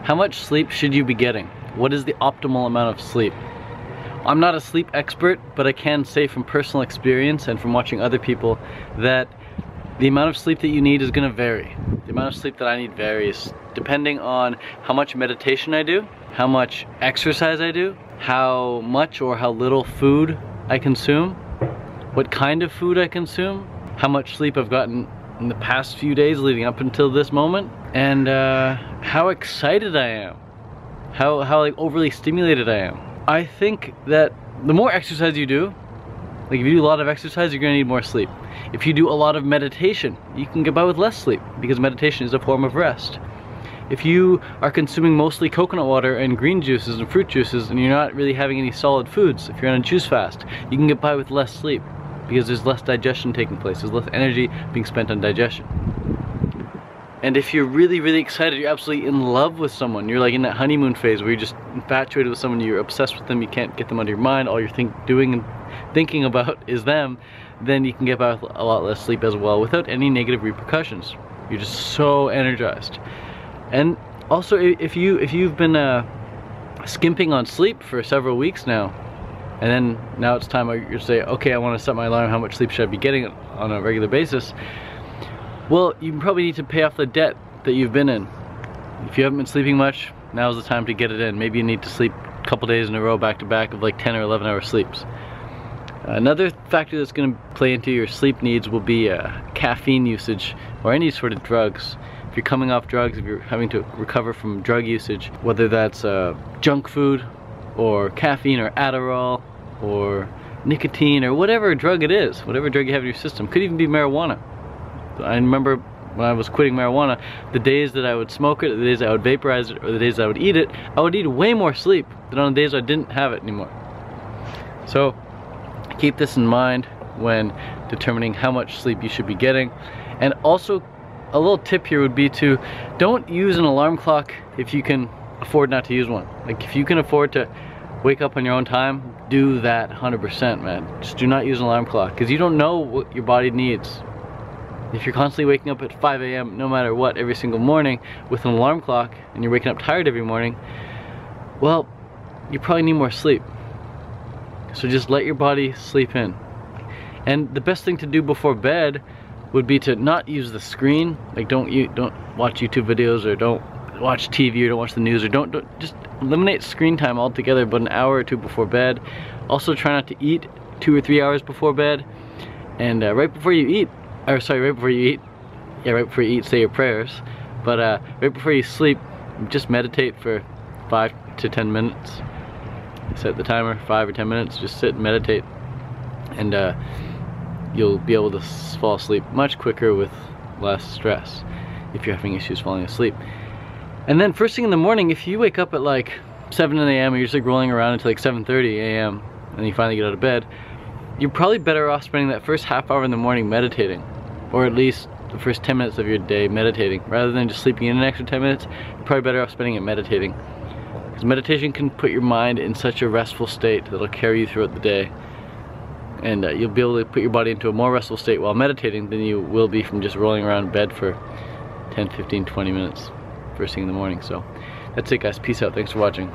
How much sleep should you be getting? What is the optimal amount of sleep? I'm not a sleep expert, but I can say from personal experience and from watching other people that the amount of sleep that you need is going to vary. The amount of sleep that I need varies depending on how much meditation I do, how much exercise I do, how much or how little food I consume, what kind of food I consume, how much sleep I've gotten in the past few days leading up until this moment, and how excited I am, how like overly stimulated I am. I think that the more exercise you do, like if you do a lot of exercise, you're gonna need more sleep. If you do a lot of meditation, you can get by with less sleep because meditation is a form of rest. If you are consuming mostly coconut water and green juices and fruit juices and you're not really having any solid foods, if you're on a juice fast, you can get by with less sleep because there's less digestion taking place, there's less energy being spent on digestion. And if you're really, really excited, you're absolutely in love with someone, you're like in that honeymoon phase where you're just infatuated with someone, you're obsessed with them, you can't get them out of your mind, all you're doing and thinking about is them, then you can get by with a lot less sleep as well without any negative repercussions. You're just so energized. And also, if you've been skimping on sleep for several weeks now, and then now it's time you say, okay, I want to set my alarm, how much sleep should I be getting on a regular basis? Well, you probably need to pay off the debt that you've been in. If you haven't been sleeping much, now's the time to get it in. Maybe you need to sleep a couple days in a row back to back of like 10 or 11 hour sleeps. Another factor that's going to play into your sleep needs will be caffeine usage or any sort of drugs. If you're coming off drugs, if you're having to recover from drug usage, whether that's junk food or caffeine or Adderall or nicotine or whatever drug it is, whatever drug you have in your system, could even be marijuana. I remember when I was quitting marijuana, the days that I would smoke it, the days I would vaporize it, or the days I would eat it, I would need way more sleep than on the days I didn't have it anymore. So keep this in mind when determining how much sleep you should be getting. And also, a little tip here would be to don't use an alarm clock if you can afford not to use one. Like if you can afford to wake up on your own time, do that 100%, man. Just do not use an alarm clock because you don't know what your body needs. If you're constantly waking up at 5 a.m. no matter what every single morning with an alarm clock and you're waking up tired every morning, well, you probably need more sleep. So just let your body sleep in. And the best thing to do before bed would be to not use the screen. Like don't watch YouTube videos, or don't watch TV, or don't watch the news, or don't just eliminate screen time altogether, but an hour or two before bed. Also try not to eat 2 or 3 hours before bed. And right before you eat, right before you eat, say your prayers. But right before you sleep, just meditate for 5 to 10 minutes. Set the timer, 5 or 10 minutes, just sit and meditate. And you'll be able to fall asleep much quicker with less stress if you're having issues falling asleep. And then first thing in the morning, if you wake up at like 7 a.m. and you're just like rolling around until like 7:30 a.m. and you finally get out of bed, you're probably better off spending that first half hour in the morning meditating, or at least the first 10 minutes of your day meditating, rather than just sleeping in an extra 10 minutes. You're probably better off spending it meditating, because meditation can put your mind in such a restful state that'll carry you throughout the day, and you'll be able to put your body into a more restful state while meditating than you will be from just rolling around in bed for 10, 15, 20 minutes first thing in the morning. So that's it, guys. Peace out. Thanks for watching.